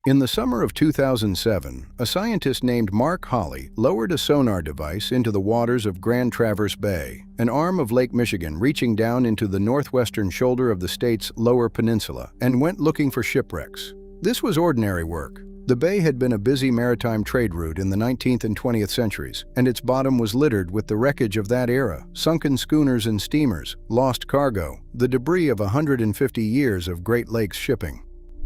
In the summer of 2007, a scientist named Mark Hawley lowered a sonar device into the waters of Grand Traverse Bay, an arm of Lake Michigan reaching down into the northwestern shoulder of the state's Lower Peninsula, and went looking for shipwrecks. This was ordinary work. The bay had been a busy maritime trade route in the 19th and 20th centuries, and its bottom was littered with the wreckage of that era: sunken schooners and steamers, lost cargo, the debris of 150 years of Great Lakes shipping.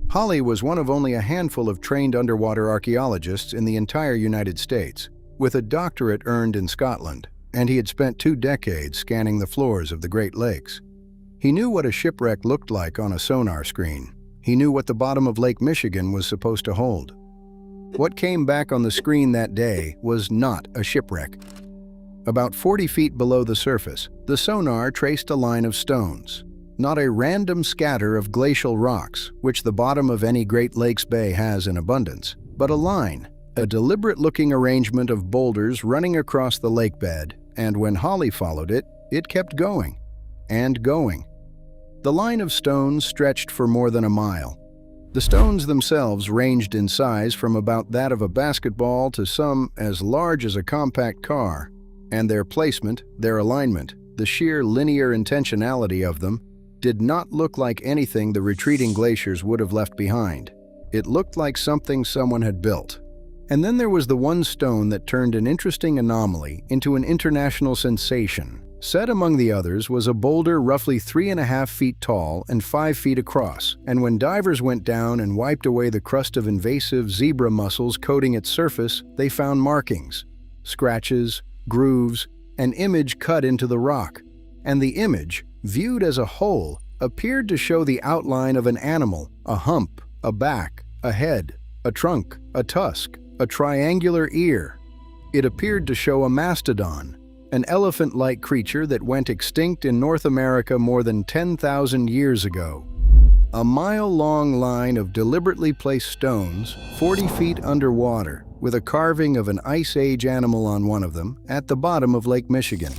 Hawley was one of only a handful of trained underwater archaeologists in the entire United States, with a doctorate earned in Scotland, and he had spent 2 decades scanning the floors of the Great Lakes. He knew what a shipwreck looked like on a sonar screen. He knew what the bottom of Lake Michigan was supposed to hold. What came back on the screen that day was not a shipwreck. About 40 feet below the surface, the sonar traced a line of stones. Not a random scatter of glacial rocks, which the bottom of any Great Lakes bay has in abundance, but a line, a deliberate-looking arrangement of boulders running across the lake bed, and when Hawley followed it, it kept going and going. The line of stones stretched for more than a mile. The stones themselves ranged in size from about that of a basketball to some as large as a compact car, and their placement, their alignment, the sheer linear intentionality of them, did not look like anything the retreating glaciers would have left behind. It looked like something someone had built. And then there was the one stone that turned an interesting anomaly into an international sensation. Set among the others was a boulder roughly 3.5 feet tall and 5 feet across, and when divers went down and wiped away the crust of invasive zebra mussels coating its surface, they found markings, scratches, grooves, an image cut into the rock. And the image, viewed as a whole, appeared to show the outline of an animal: a hump, a back, a head, a trunk, a tusk, a triangular ear. It appeared to show a mastodon, an elephant-like creature that went extinct in North America more than 10,000 years ago. A mile-long line of deliberately placed stones, 40 feet underwater, with a carving of an Ice Age animal on one of them, at the bottom of Lake Michigan.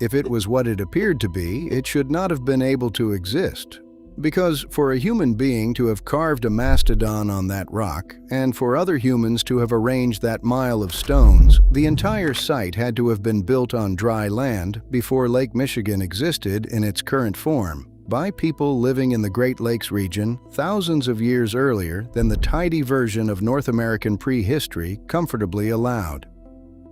If it was what it appeared to be, it should not have been able to exist. Because for a human being to have carved a mastodon on that rock, and for other humans to have arranged that mile of stones, the entire site had to have been built on dry land before Lake Michigan existed in its current form, by people living in the Great Lakes region thousands of years earlier than the tidy version of North American prehistory comfortably allowed.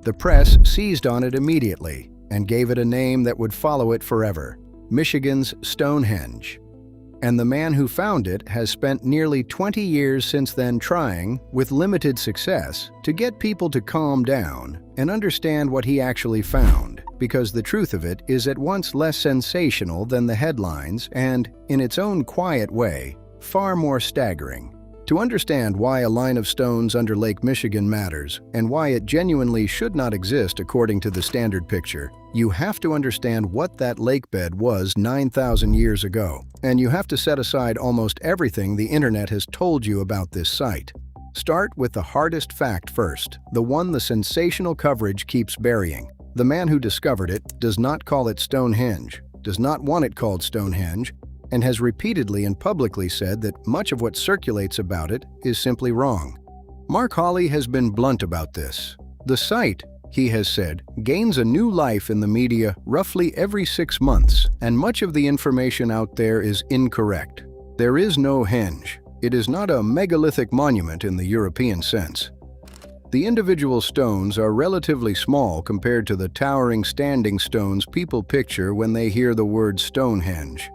The press seized on it immediately and gave it a name that would follow it forever: Michigan's Stonehenge. And the man who found it has spent nearly 20 years since then trying, with limited success, to get people to calm down and understand what he actually found, because the truth of it is at once less sensational than the headlines and, in its own quiet way, far more staggering. To understand why a line of stones under Lake Michigan matters, and why it genuinely should not exist according to the standard picture, you have to understand what that lake bed was 9,000 years ago, and you have to set aside almost everything the internet has told you about this site. Start with the hardest fact first, the one the sensational coverage keeps burying. The man who discovered it does not call it Stonehenge, does not want it called Stonehenge, and has repeatedly and publicly said that much of what circulates about it is simply wrong. Mark Hawley has been blunt about this. The site, he has said, gains a new life in the media roughly every 6 months, and much of the information out there is incorrect. There is no henge. It is not a megalithic monument in the European sense. The individual stones are relatively small compared to the towering standing stones people picture when they hear the word Stonehenge.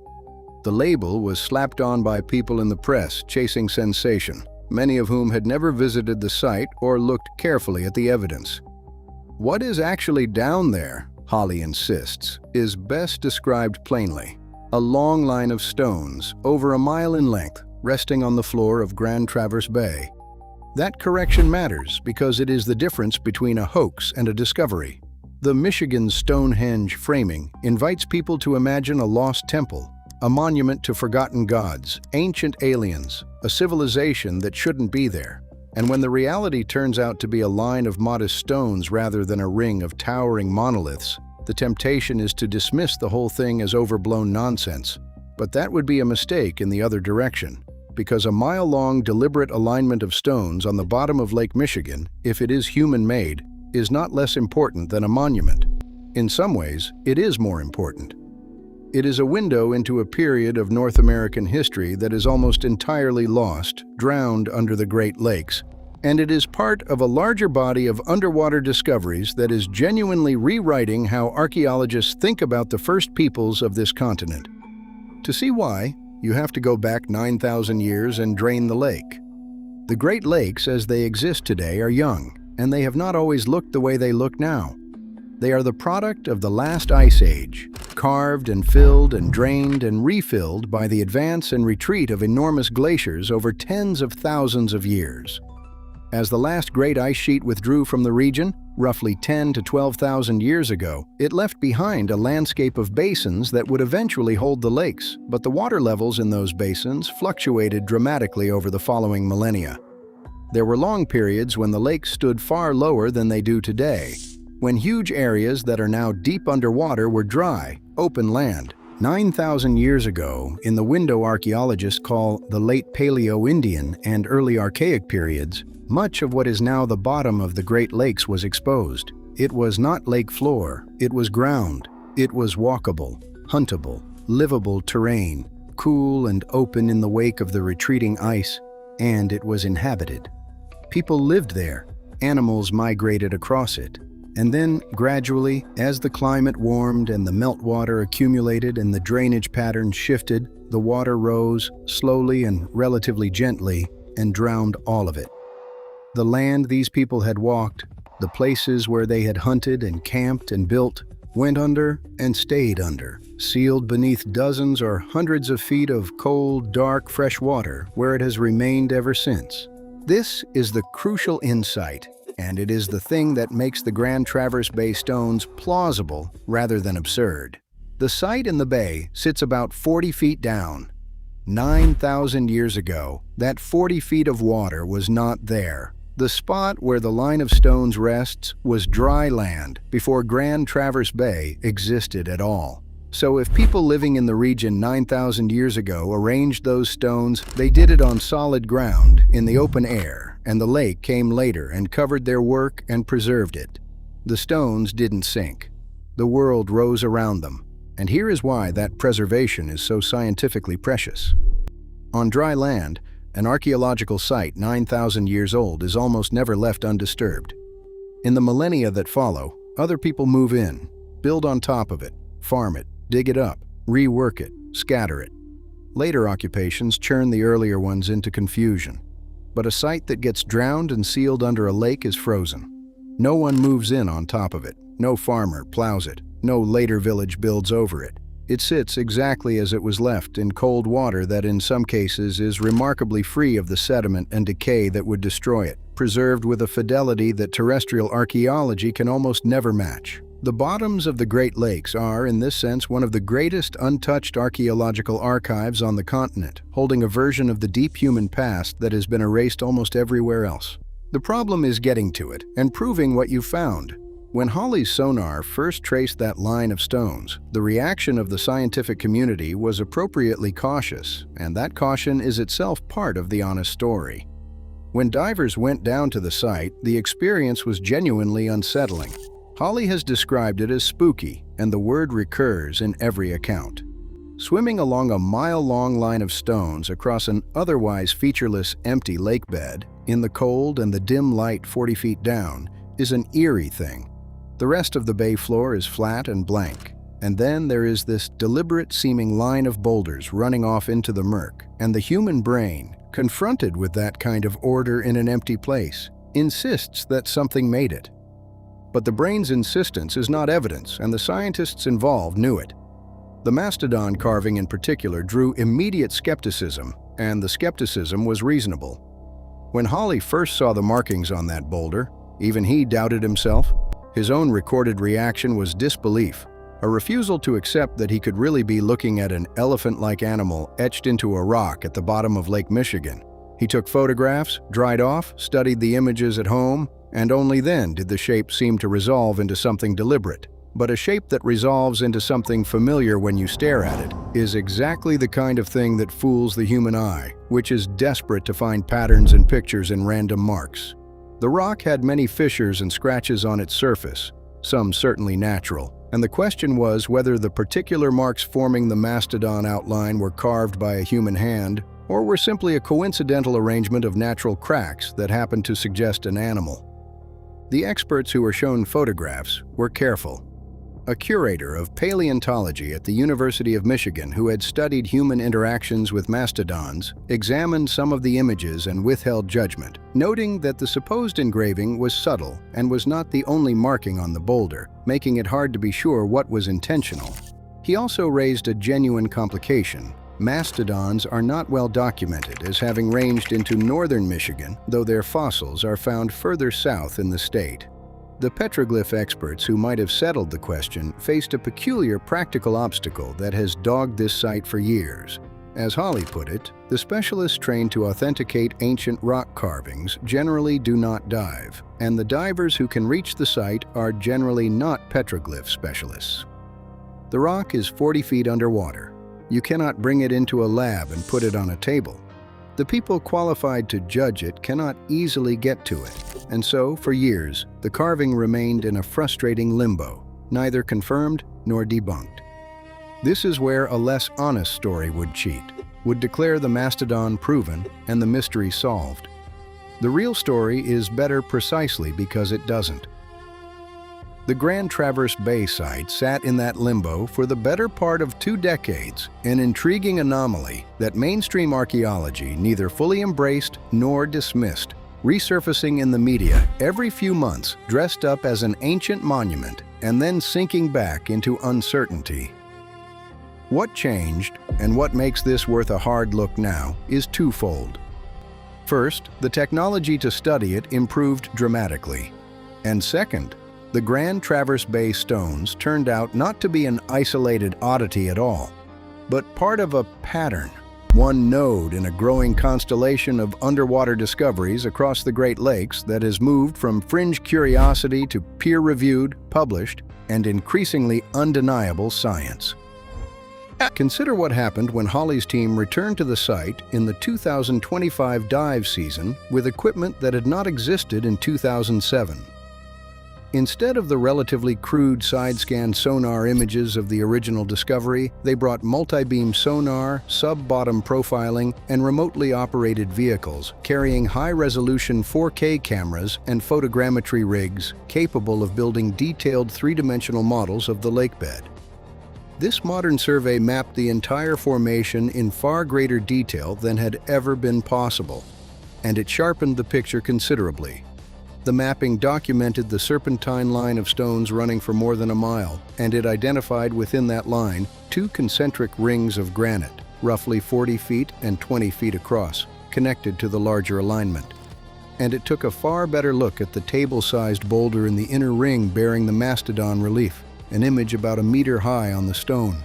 The label was slapped on by people in the press chasing sensation, many of whom had never visited the site or looked carefully at the evidence. What is actually down there, Hawley insists, is best described plainly: a long line of stones, over a mile in length, resting on the floor of Grand Traverse Bay. That correction matters because it is the difference between a hoax and a discovery. The Michigan Stonehenge framing invites people to imagine a lost temple, a monument to forgotten gods, ancient aliens, a civilization that shouldn't be there. And when the reality turns out to be a line of modest stones rather than a ring of towering monoliths, the temptation is to dismiss the whole thing as overblown nonsense. But that would be a mistake in the other direction. because a mile-long deliberate alignment of stones on the bottom of Lake Michigan, if it is human-made, is not less important than a monument. In some ways, it is more important. It is a window into a period of North American history that is almost entirely lost, drowned under the Great Lakes, and it is part of a larger body of underwater discoveries that is genuinely rewriting how archaeologists think about the first peoples of this continent. To see why, you have to go back 9,000 years and drain the lake. The Great Lakes as they exist today are young, and they have not always looked the way they look now. They are the product of the last ice age, carved and filled and drained and refilled by the advance and retreat of enormous glaciers over tens of thousands of years. As the last great ice sheet withdrew from the region, roughly 10 to 12,000 years ago, it left behind a landscape of basins that would eventually hold the lakes, but the water levels in those basins fluctuated dramatically over the following millennia. There were long periods when the lakes stood far lower than they do today, when huge areas that are now deep underwater were dry, open land. 9,000 years ago, in the window archaeologists call the late Paleo-Indian and early Archaic periods, much of what is now the bottom of the Great Lakes was exposed. It was not lake floor, it was ground. It was walkable, huntable, livable terrain, cool and open in the wake of the retreating ice, and it was inhabited. People lived there, animals migrated across it. And then, gradually, as the climate warmed and the meltwater accumulated and the drainage pattern shifted, the water rose, slowly and relatively gently, and drowned all of it. The land these people had walked, the places where they had hunted and camped and built, went under and stayed under, sealed beneath dozens or hundreds of feet of cold, dark, fresh water, where it has remained ever since. This is the crucial insight, and it is the thing that makes the Grand Traverse Bay stones plausible rather than absurd. The site in the bay sits about 40 feet down. 9,000 years ago, that 40 feet of water was not there. The spot where the line of stones rests was dry land before Grand Traverse Bay existed at all. So if people living in the region 9,000 years ago arranged those stones, they did it on solid ground, in the open air, and the lake came later and covered their work and preserved it. The stones didn't sink. The world rose around them, and here is why that preservation is so scientifically precious. On dry land, an archaeological site 9,000 years old is almost never left undisturbed. In the millennia that follow, other people move in, build on top of it, farm it, dig it up, rework it, scatter it. Later occupations churn the earlier ones into confusion. But a site that gets drowned and sealed under a lake is frozen. No one moves in on top of it. No farmer plows it. No later village builds over it. It sits exactly as it was left, in cold water that in some cases is remarkably free of the sediment and decay that would destroy it, preserved with a fidelity that terrestrial archaeology can almost never match. The bottoms of the Great Lakes are, in this sense, one of the greatest untouched archaeological archives on the continent, holding a version of the deep human past that has been erased almost everywhere else. The problem is getting to it and proving what you found. When Hawley's sonar first traced that line of stones, the reaction of the scientific community was appropriately cautious, and that caution is itself part of the honest story. When divers went down to the site, the experience was genuinely unsettling. Hawley has described it as spooky, and the word recurs in every account. Swimming along a mile-long line of stones across an otherwise featureless empty lake bed, in the cold and the dim light 40 feet down, is an eerie thing. The rest of the bay floor is flat and blank, and then there is this deliberate-seeming line of boulders running off into the murk, and the human brain, confronted with that kind of order in an empty place, insists that something made it. But the brain's insistence is not evidence, and the scientists involved knew it. The mastodon carving in particular drew immediate skepticism, and the skepticism was reasonable. When Hawley first saw the markings on that boulder, even he doubted himself. His own recorded reaction was disbelief, a refusal to accept that he could really be looking at an elephant-like animal etched into a rock at the bottom of Lake Michigan. He took photographs, dried off, studied the images at home, and only then did the shape seem to resolve into something deliberate. but a shape that resolves into something familiar when you stare at it is exactly the kind of thing that fools the human eye, which is desperate to find patterns and pictures in random marks. The rock had many fissures and scratches on its surface, some certainly natural, and the question was whether the particular marks forming the mastodon outline were carved by a human hand or were simply a coincidental arrangement of natural cracks that happened to suggest an animal. The experts who were shown photographs were careful. A curator of paleontology at the University of Michigan who had studied human interactions with mastodons examined some of the images and withheld judgment, noting that the supposed engraving was subtle and was not the only marking on the boulder, making it hard to be sure what was intentional. He also raised a genuine complication. Mastodons are not well documented as having ranged into northern Michigan, though their fossils are found further south in the state. The petroglyph experts who might have settled the question faced a peculiar practical obstacle that has dogged this site for years. As Holly put it, the specialists trained to authenticate ancient rock carvings generally do not dive, and the divers who can reach the site are generally not petroglyph specialists. The rock is 40 feet underwater. You cannot bring it into a lab and put it on a table. The people qualified to judge it cannot easily get to it, and so, for years, the carving remained in a frustrating limbo, neither confirmed nor debunked. This is where a less honest story would cheat, would declare the mastodon proven and the mystery solved. The real story is better precisely because it doesn't. The Grand Traverse Bay site sat in that limbo for the better part of 2 decades, an intriguing anomaly that mainstream archaeology neither fully embraced nor dismissed, resurfacing in the media every few months dressed up as an ancient monument and then sinking back into uncertainty. What changed, and what makes this worth a hard look now, is twofold. First, the technology to study it improved dramatically. And second, the Grand Traverse Bay stones turned out not to be an isolated oddity at all, but part of a pattern, one node in a growing constellation of underwater discoveries across the Great Lakes that has moved from fringe curiosity to peer-reviewed, published, and increasingly undeniable science. Consider what happened when Holly's team returned to the site in the 2025 dive season with equipment that had not existed in 2007. Instead of the relatively crude side-scan sonar images of the original discovery, they brought multi-beam sonar, sub-bottom profiling, and remotely operated vehicles carrying high-resolution 4K cameras and photogrammetry rigs capable of building detailed three-dimensional models of the lakebed. This modern survey mapped the entire formation in far greater detail than had ever been possible, and it sharpened the picture considerably. The mapping documented the serpentine line of stones running for more than a mile, and it identified within that line 2 concentric rings of granite, roughly 40 feet and 20 feet across, connected to the larger alignment. And it took a far better look at the table-sized boulder in the inner ring bearing the mastodon relief, an image about 1 meter high on the stone.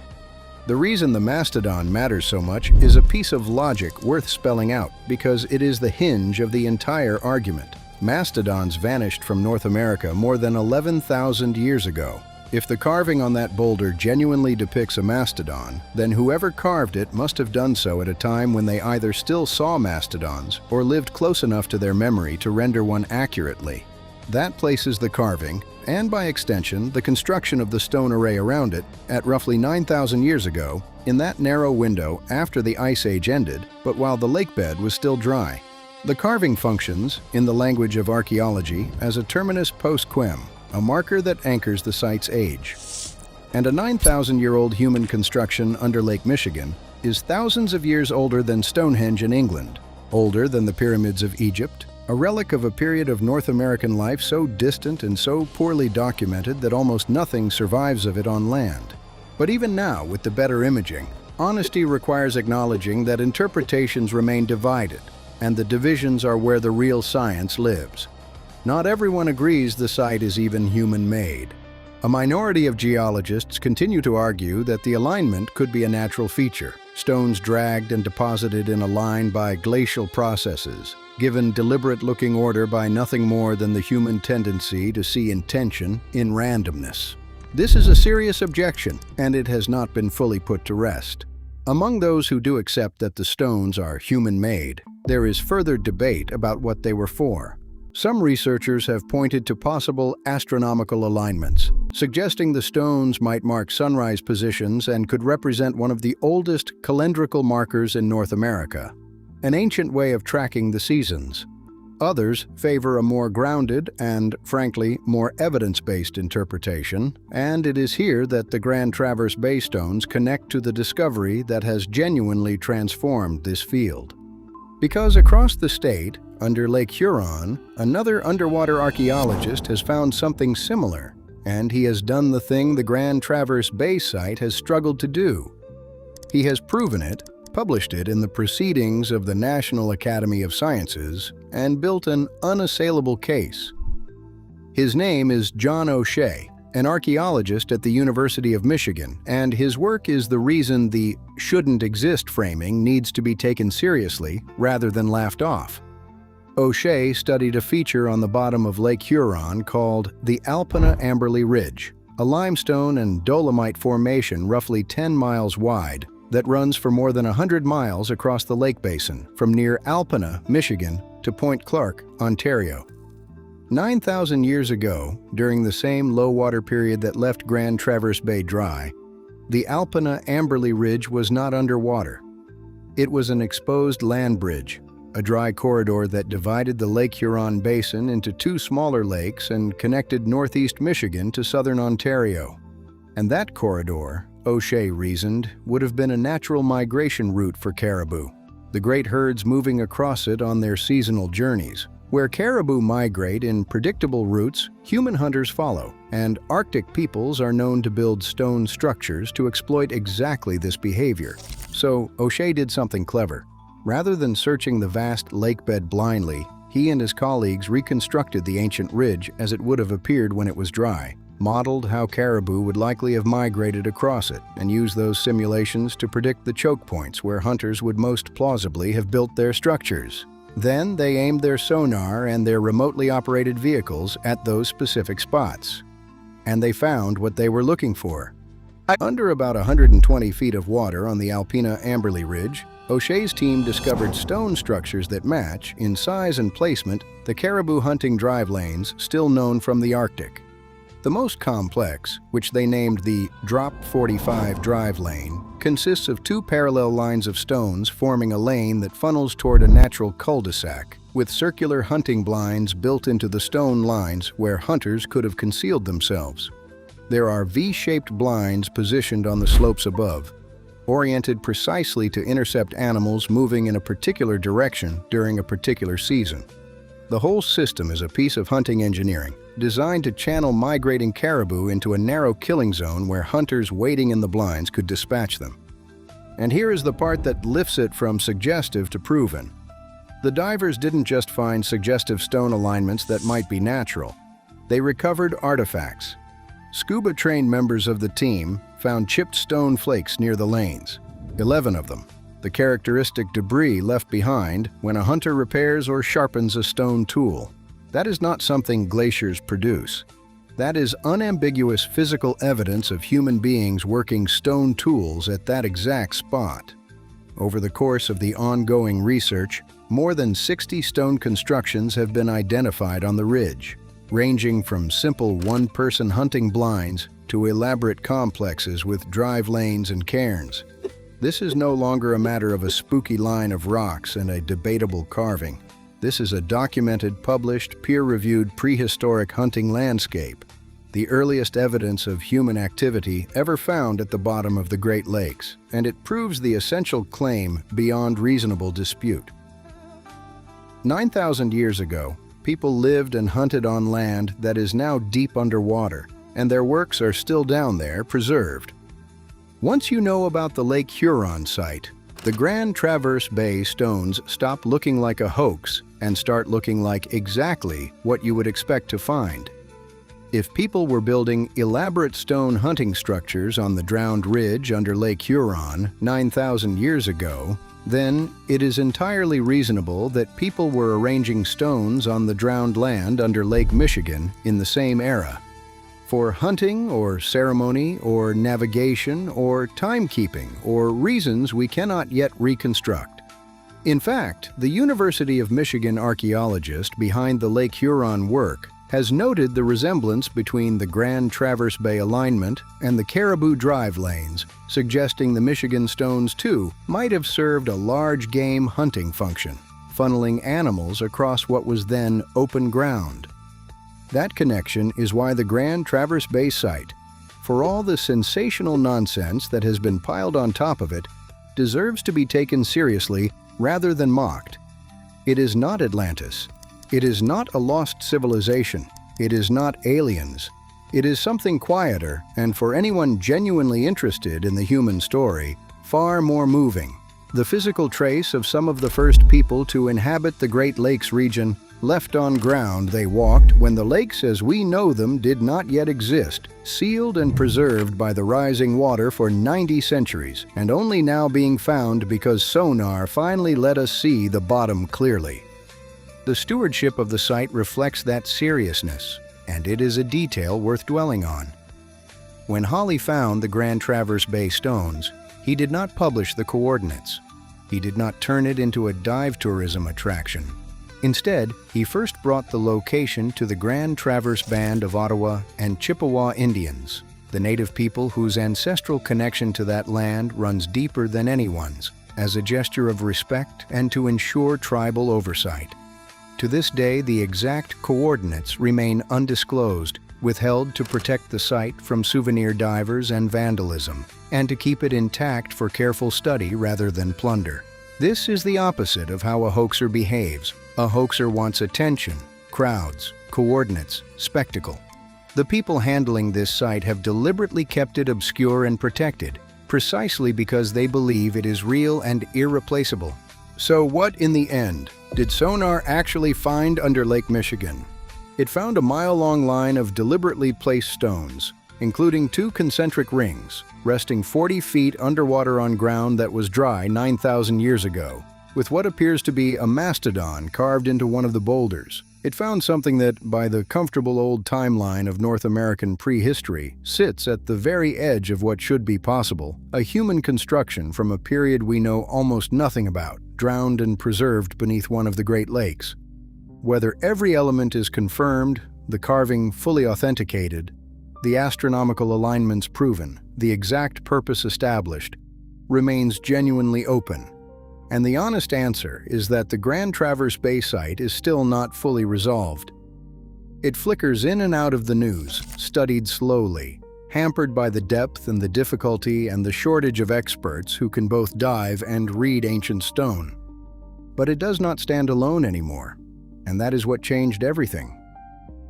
The reason the mastodon matters so much is a piece of logic worth spelling out because it is the hinge of the entire argument. Mastodons vanished from North America more than 11,000 years ago. If the carving on that boulder genuinely depicts a mastodon, then whoever carved it must have done so at a time when they either still saw mastodons or lived close enough to their memory to render one accurately. That places the carving, and by extension, the construction of the stone array around it, at roughly 9,000 years ago, in that narrow window after the Ice Age ended, but while the lakebed was still dry. The carving functions, in the language of archaeology, as a terminus post quem, a marker that anchors the site's age. And a 9,000-year-old human construction under Lake Michigan is thousands of years older than Stonehenge in England, older than the pyramids of Egypt, a relic of a period of North American life so distant and so poorly documented that almost nothing survives of it on land. But even now, with the better imaging, honesty requires acknowledging that interpretations remain divided, and the divisions are where the real science lives. Not everyone agrees the site is even human-made. A minority of geologists continue to argue that the alignment could be a natural feature, stones dragged and deposited in a line by glacial processes, given deliberate-looking order by nothing more than the human tendency to see intention in randomness. This is a serious objection, and it has not been fully put to rest. Among those who do accept that the stones are human-made, there is further debate about what they were for. Some researchers have pointed to possible astronomical alignments, suggesting the stones might mark sunrise positions and could represent one of the oldest calendrical markers in North America, an ancient way of tracking the seasons. Others favor a more grounded and, frankly, more evidence-based interpretation, and it is here that the Grand Traverse Bay stones connect to the discovery that has genuinely transformed this field. Because across the state, under Lake Huron, another underwater archaeologist has found something similar, and he has done the thing the Grand Traverse Bay site has struggled to do. He has proven it, published it in the Proceedings of the National Academy of Sciences, and built an unassailable case. His name is John O'Shea, an archaeologist at the University of Michigan, and his work is the reason the "shouldn't exist" framing needs to be taken seriously rather than laughed off. O'Shea studied a feature on the bottom of Lake Huron called the Alpena-Amberley Ridge, a limestone and dolomite formation roughly 10 miles wide that runs for more than 100 miles across the lake basin, from near Alpena, Michigan, to Point Clark, Ontario. 9,000 years ago, during the same low-water period that left Grand Traverse Bay dry, the Alpena-Amberley Ridge was not underwater. It was an exposed land bridge, a dry corridor that divided the Lake Huron basin into two smaller lakes and connected northeast Michigan to southern Ontario. And that corridor, O'Shea reasoned, would have been a natural migration route for caribou, the great herds moving across it on their seasonal journeys. Where caribou migrate in predictable routes, human hunters follow, and Arctic peoples are known to build stone structures to exploit exactly this behavior. So O'Shea did something clever. Rather than searching the vast lakebed blindly, he and his colleagues reconstructed the ancient ridge as it would have appeared when it was dry, modeled how caribou would likely have migrated across it, and used those simulations to predict the choke points where hunters would most plausibly have built their structures. Then they aimed their sonar and their remotely operated vehicles at those specific spots. And they found what they were looking for. Under about 120 feet of water on the Alpena-Amberley Ridge, O'Shea's team discovered stone structures that match, in size and placement, the caribou hunting drive lanes still known from the Arctic. The most complex, which they named the Drop 45 drive lane, consists of two parallel lines of stones forming a lane that funnels toward a natural cul-de-sac, with circular hunting blinds built into the stone lines where hunters could have concealed themselves. There are V-shaped blinds positioned on the slopes above, oriented precisely to intercept animals moving in a particular direction during a particular season. The whole system is a piece of hunting engineering, designed to channel migrating caribou into a narrow killing zone where hunters waiting in the blinds could dispatch them. And here is the part that lifts it from suggestive to proven. The divers didn't just find suggestive stone alignments that might be natural. They recovered artifacts. Scuba-trained members of the team found chipped stone flakes near the lanes, 11 of them, the characteristic debris left behind when a hunter repairs or sharpens a stone tool. That is not something glaciers produce. That is unambiguous physical evidence of human beings working stone tools at that exact spot. Over the course of the ongoing research, more than 60 stone constructions have been identified on the ridge, ranging from simple one-person hunting blinds to elaborate complexes with drive lanes and cairns. This is no longer a matter of a spooky line of rocks and a debatable carving. This is a documented, published, peer-reviewed prehistoric hunting landscape, the earliest evidence of human activity ever found at the bottom of the Great Lakes, and it proves the essential claim beyond reasonable dispute. 9,000 years ago, people lived and hunted on land that is now deep underwater, and their works are still down there, preserved. Once you know about the Lake Huron site, the Grand Traverse Bay stones stop looking like a hoax and start looking like exactly what you would expect to find. If people were building elaborate stone hunting structures on the drowned ridge under Lake Huron 9,000 years ago, then it is entirely reasonable that people were arranging stones on the drowned land under Lake Michigan in the same era. for hunting or ceremony or navigation or timekeeping or reasons we cannot yet reconstruct. In fact, the University of Michigan archaeologist behind the Lake Huron work has noted the resemblance between the Grand Traverse Bay alignment and the Caribou Drive lanes, suggesting the Michigan stones too might have served a large game hunting function, funneling animals across what was then open ground. That connection is why the Grand Traverse Bay site, for all the sensational nonsense that has been piled on top of it, deserves to be taken seriously rather than mocked. It is not Atlantis. It is not a lost civilization. It is not aliens. It is something quieter, and for anyone genuinely interested in the human story, far more moving. The physical trace of some of the first people to inhabit the Great Lakes region left on ground they walked when the lakes as we know them did not yet exist, sealed and preserved by the rising water for 90 centuries, and only now being found because sonar finally let us see the bottom clearly. The stewardship of the site reflects that seriousness, and it is a detail worth dwelling on. When Hawley found the Grand Traverse Bay stones, he did not publish the coordinates. He did not turn it into a dive tourism attraction. Instead, he first brought the location to the Grand Traverse Band of Ottawa and Chippewa Indians, the native people whose ancestral connection to that land runs deeper than anyone's, as a gesture of respect and to ensure tribal oversight. To this day, the exact coordinates remain undisclosed, withheld to protect the site from souvenir divers and vandalism, and to keep it intact for careful study rather than plunder. This is the opposite of how a hoaxer behaves. A hoaxer wants attention, crowds, coordinates, spectacle. The people handling this site have deliberately kept it obscure and protected, precisely because they believe it is real and irreplaceable. So what, in the end, did sonar actually find under Lake Michigan? It found a mile-long line of deliberately placed stones, including 2 concentric rings, resting 40 feet underwater on ground that was dry 9,000 years ago, with what appears to be a mastodon carved into one of the boulders. It found something that, by the comfortable old timeline of North American prehistory, sits at the very edge of what should be possible, a human construction from a period we know almost nothing about, drowned and preserved beneath one of the Great Lakes. Whether every element is confirmed, the carving fully authenticated, the astronomical alignments proven, the exact purpose established, remains genuinely open. And the honest answer is that the Grand Traverse Bay site is still not fully resolved. It flickers in and out of the news, studied slowly, hampered by the depth and the difficulty and the shortage of experts who can both dive and read ancient stone. But it does not stand alone anymore, and that is what changed everything.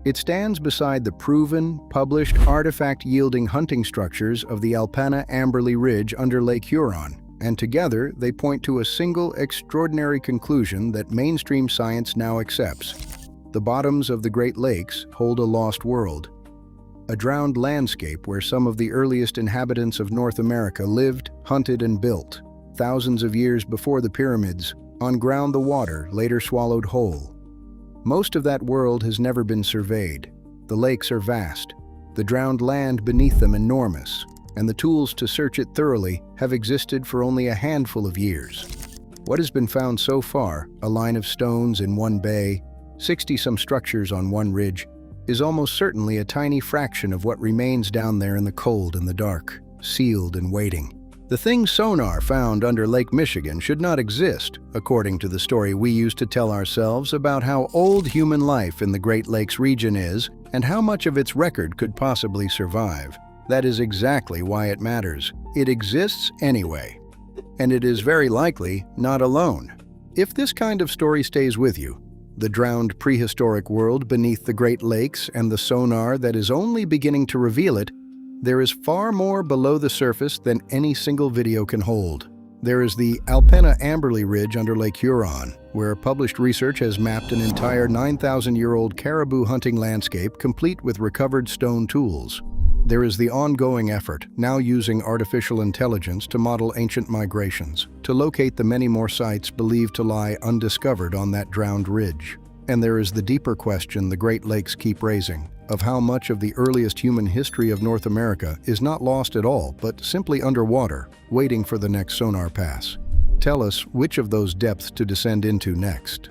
It stands beside the proven, published, artifact-yielding hunting structures of the Alpena-Amberley Ridge under Lake Huron, and together they point to a single extraordinary conclusion that mainstream science now accepts. The bottoms of the Great Lakes hold a lost world, a drowned landscape where some of the earliest inhabitants of North America lived, hunted, and built, thousands of years before the pyramids, on ground the water later swallowed whole. Most of that world has never been surveyed. The lakes are vast, the drowned land beneath them enormous, and the tools to search it thoroughly have existed for only a handful of years. What has been found so far, a line of stones in one bay, 60-some structures on one ridge, is almost certainly a tiny fraction of what remains down there in the cold and the dark, sealed and waiting. The things sonar found under Lake Michigan should not exist, according to the story we used to tell ourselves about how old human life in the Great Lakes region is and how much of its record could possibly survive. That is exactly why it matters. It exists anyway. And it is very likely not alone. If this kind of story stays with you, the drowned prehistoric world beneath the Great Lakes and the sonar that is only beginning to reveal it, there is far more below the surface than any single video can hold. There is the Alpena-Amberley Ridge under Lake Huron, where published research has mapped an entire 9,000-year-old caribou hunting landscape complete with recovered stone tools. There is the ongoing effort, now using artificial intelligence to model ancient migrations, to locate the many more sites believed to lie undiscovered on that drowned ridge. And there is the deeper question the Great Lakes keep raising, of how much of the earliest human history of North America is not lost at all, but simply underwater, waiting for the next sonar pass. Tell us which of those depths to descend into next.